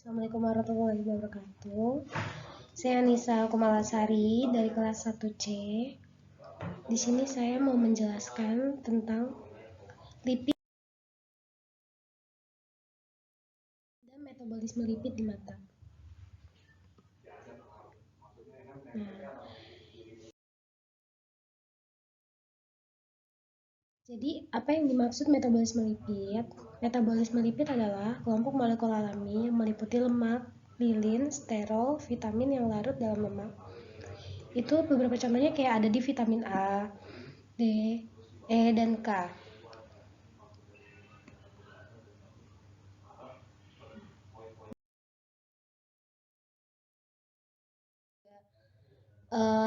Assalamualaikum warahmatullahi wabarakatuh. Saya Nisa Kumalasari dari kelas 1C. Di sini saya mau menjelaskan tentang lipid dan metabolisme lipid di mata. Jadi, apa yang dimaksud metabolisme lipid? Metabolisme lipid adalah kelompok molekul alami yang meliputi lemak, lilin, sterol, vitamin yang larut dalam lemak. Itu beberapa contohnya kayak ada di vitamin A, D, E, dan K.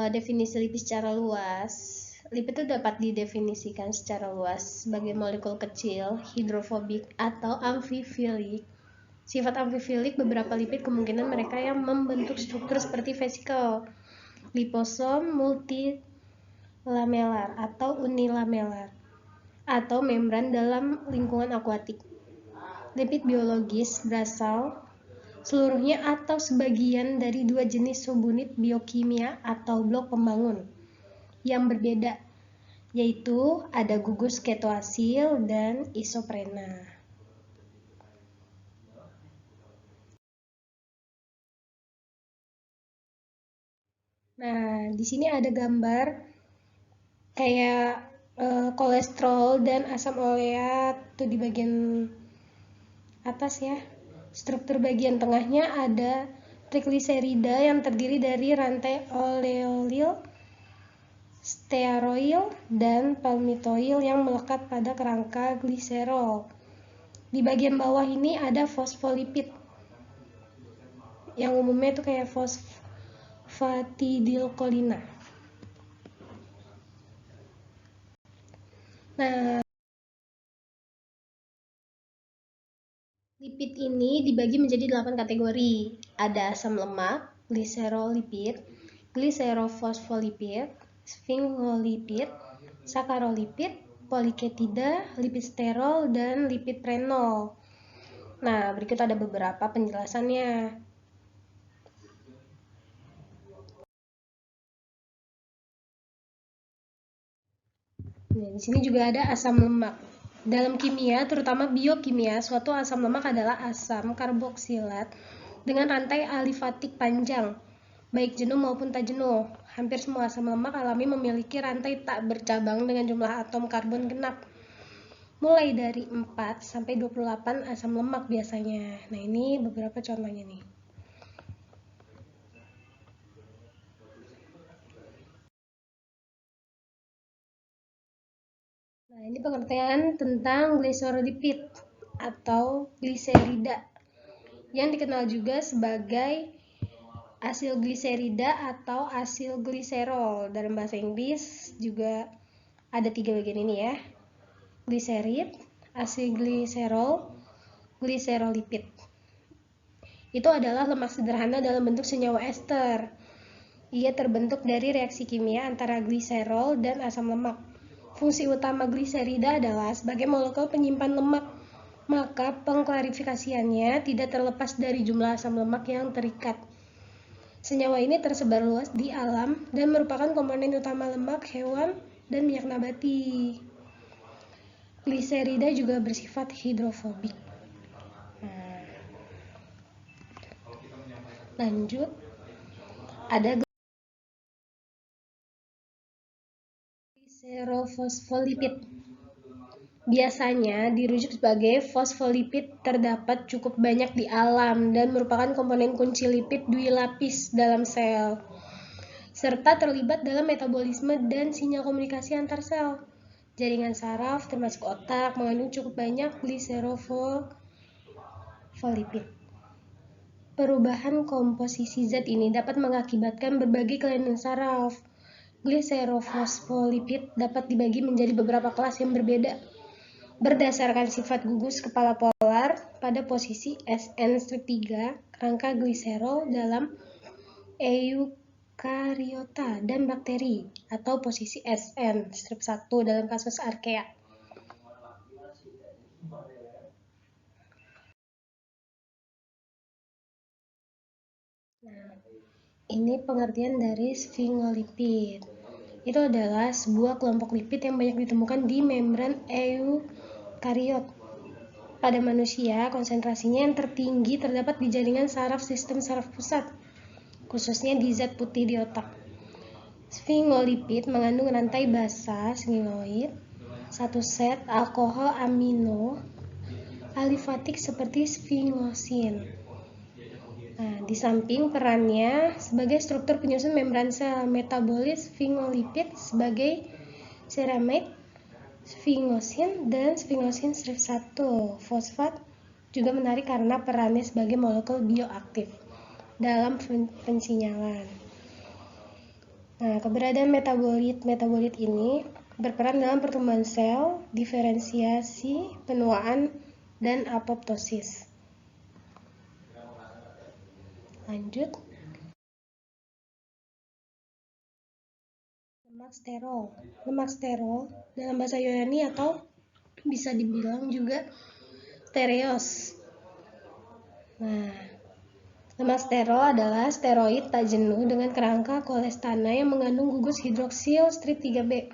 Definisi lipid secara luas. Lipid itu dapat didefinisikan secara luas sebagai molekul kecil, hidrofobik, atau amfifilik. Sifat amfifilik beberapa lipid kemungkinan mereka yang membentuk struktur seperti vesikel, liposom multilamelar atau unilamelar, atau membran dalam lingkungan akuatik. Lipid biologis berasal seluruhnya atau sebagian dari dua jenis subunit biokimia atau blok pembangun yang berbeda, yaitu ada gugus ketoasil dan isoprena. Nah, di sini ada gambar kayak kolesterol dan asam oleat tuh di bagian atas ya. Struktur bagian tengahnya ada trigliserida yang terdiri dari rantai oleolil, stearoil, dan palmitoil yang melekat pada kerangka gliserol. Di bagian bawah ini ada fosfolipid yang umumnya itu kayak fosfatidilkolina. Nah, lipid ini dibagi menjadi 8 kategori. Ada asam lemak, gliserolipid, gliserofosfolipid, sphingolipid, sakarolipid, poliketida, lipid sterol, dan lipid prenol. Nah, berikut ada beberapa penjelasannya. Nah, di sini juga ada asam lemak. Dalam kimia, terutama biokimia, suatu asam lemak adalah asam karboksilat dengan rantai alifatik panjang, baik jenuh maupun tak jenuh. Hampir semua asam lemak alami memiliki rantai tak bercabang dengan jumlah atom karbon genap, mulai dari 4 sampai 28 asam lemak biasanya. Nah, ini beberapa contohnya nih. Nah, ini pengertian tentang gliserolipid atau gliserida yang dikenal juga sebagai asil gliserida atau asil gliserol. Dalam bahasa Inggris juga ada 3 bagian ini ya. Gliserid, asil gliserol, gliserolipid. Itu adalah lemak sederhana dalam bentuk senyawa ester. Ia terbentuk dari reaksi kimia antara gliserol dan asam lemak. Fungsi utama gliserida adalah sebagai molekul penyimpan lemak, maka pengklarifikasiannya tidak terlepas dari jumlah asam lemak yang terikat. Senyawa ini tersebar luas di alam dan merupakan komponen utama lemak hewan dan minyak nabati. Gliserida juga bersifat hidrofobik. Lanjut, ada gliserofosfolipid. Biasanya dirujuk sebagai fosfolipid terdapat cukup banyak di alam dan merupakan komponen kunci lipid dwilapis dalam sel, serta terlibat dalam metabolisme dan sinyal komunikasi antar sel. Jaringan saraf termasuk otak mengandung cukup banyak gliserofosfolipid. Perubahan komposisi zat ini dapat mengakibatkan berbagai kelainan saraf. Gliserofosfolipid dapat dibagi menjadi beberapa kelas yang berbeda berdasarkan sifat gugus kepala polar pada posisi SN-3 kerangka gliserol dalam eukariota dan bakteri, atau posisi SN-1 dalam kasus archaea. Nah, ini pengertian dari sfingolipid. Itu adalah sebuah kelompok lipid yang banyak ditemukan di membran eukariot. Pada manusia, konsentrasinya yang tertinggi terdapat di jaringan saraf sistem saraf pusat, khususnya di zat putih di otak. Sfingolipid mengandung rantai basa sfingolid, satu set alkohol amino alifatik seperti sfingosin. Nah, di samping perannya sebagai struktur penyusun membran sel, metabolit sfingolipid sebagai ceramide, sfingosin, dan sfingosin strip 1 fosfat juga menarik karena perannya sebagai molekul bioaktif dalam pensinyalan. Nah, keberadaan metabolit ini berperan dalam pertumbuhan sel, diferensiasi, penuaan, dan apoptosis. Lanjut. Lemak sterol dalam bahasa Yunani atau bisa dibilang juga stereos. Nah, lemak sterol adalah steroid tak jenuh dengan kerangka kolestana yang mengandung gugus hidroksil strip 3B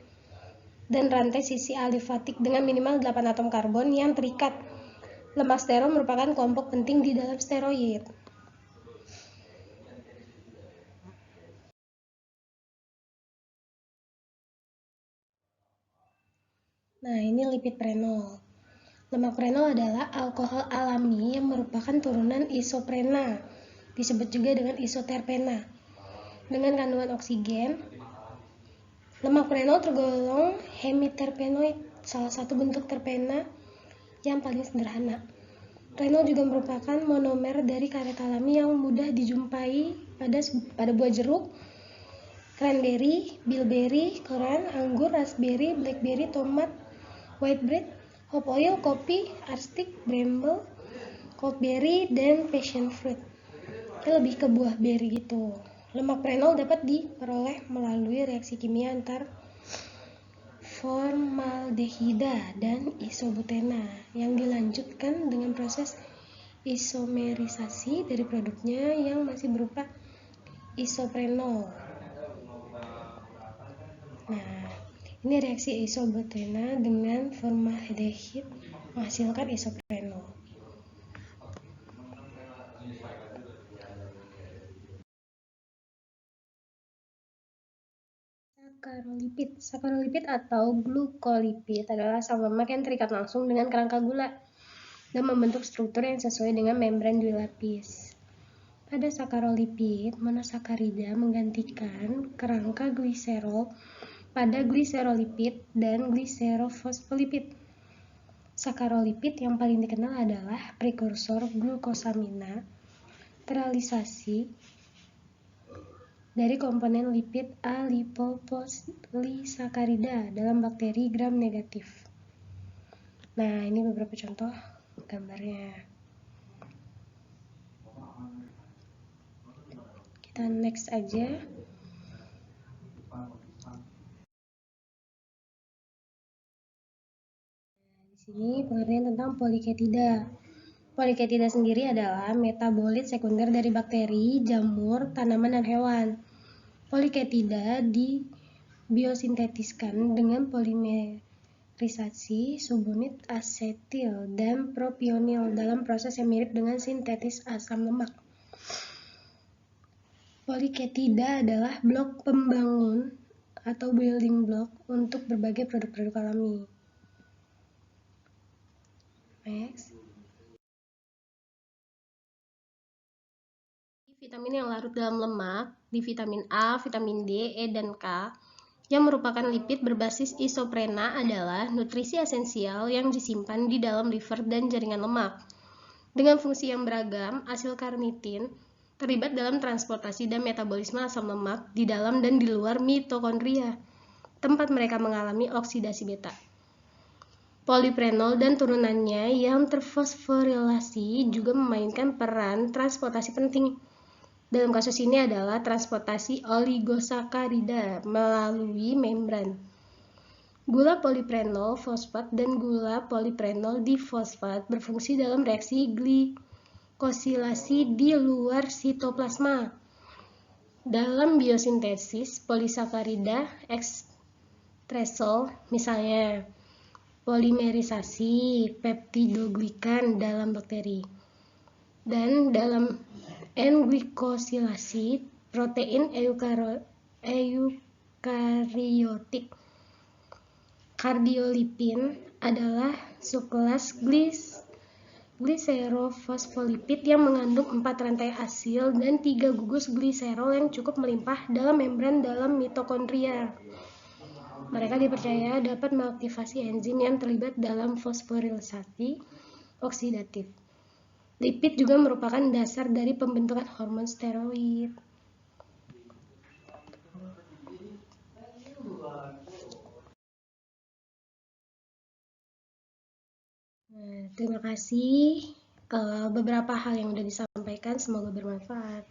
dan rantai sisi alifatik dengan minimal 8 atom karbon yang terikat. Lemak sterol merupakan kelompok penting di dalam steroid. Nah, ini lipid prenol. Lemak prenol adalah alkohol alami yang merupakan turunan isoprena, disebut juga dengan isoterpena. Dengan kandungan oksigen, lemak prenol tergolong hemiterpenoid, salah satu bentuk terpena yang paling sederhana. Prenol juga merupakan monomer dari karet alami yang mudah dijumpai pada buah jeruk, cranberry, bilberry, koran, anggur, raspberry, blackberry, tomat, white bread, hop oil, kopi, arstik, bramble, coldberry, dan passion fruit. Ini lebih ke buah berry gitu. Lemak prenol dapat diperoleh melalui reaksi kimia antar formaldehida dan isobutena yang dilanjutkan dengan proses isomerisasi dari produknya yang masih berupa isoprenol. Nah, ini reaksi isobutena dengan formaldehid menghasilkan isoprenol. Sakarolipid atau glukolipid adalah asam lemak yang terikat langsung dengan kerangka gula dan membentuk struktur yang sesuai dengan membran dui lapis. Pada sakarolipid, monosakarida menggantikan kerangka gliserol pada gliserolipid dan gliserofosfolipid. Sakarolipid yang paling dikenal adalah prekursor glukosamina teralisasi dari komponen lipid alipopolysakarida dalam bakteri gram negatif. Nah, ini beberapa contoh gambarnya. Kita next aja. Di sini pengertian tentang poliketida. Poliketida sendiri adalah metabolit sekunder dari bakteri, jamur, tanaman, dan hewan. Poliketida dibiosintetiskan dengan polimerisasi subunit asetil dan propionil dalam proses yang mirip dengan sintetis asam lemak. Poliketida adalah blok pembangun atau building block untuk berbagai produk-produk alami. Next. Vitamin yang larut dalam lemak, di vitamin A, vitamin D, E, dan K, yang merupakan lipid berbasis isoprena adalah nutrisi esensial yang disimpan di dalam liver dan jaringan lemak. Dengan fungsi yang beragam, asil karnitin terlibat dalam transportasi dan metabolisme asam lemak di dalam dan di luar mitokondria, tempat mereka mengalami oksidasi beta. Poliprenol dan turunannya yang terfosforilasi juga memainkan peran transportasi penting. Dalam kasus ini adalah transportasi oligosakarida melalui membran. Gula poliprenol fosfat dan gula poliprenol difosfat berfungsi dalam reaksi glikosilasi di luar sitoplasma Dalam biosintesis polisakarida ekstresol, misalnya polimerisasi peptidoglikan dalam bakteri, dan dalam N-glikosilasi protein eukariotik. Kardiolipin adalah subkelas gliserofosfolipid yang mengandung 4 rantai asil dan 3 gugus gliserol yang cukup melimpah dalam membran dalam mitokondria. Mereka dipercaya dapat mengaktifasi enzim yang terlibat dalam fosforilisasi oksidatif. Lipid juga merupakan dasar dari pembentukan hormon steroid. Terima kasih. Beberapa hal yang sudah disampaikan semoga bermanfaat.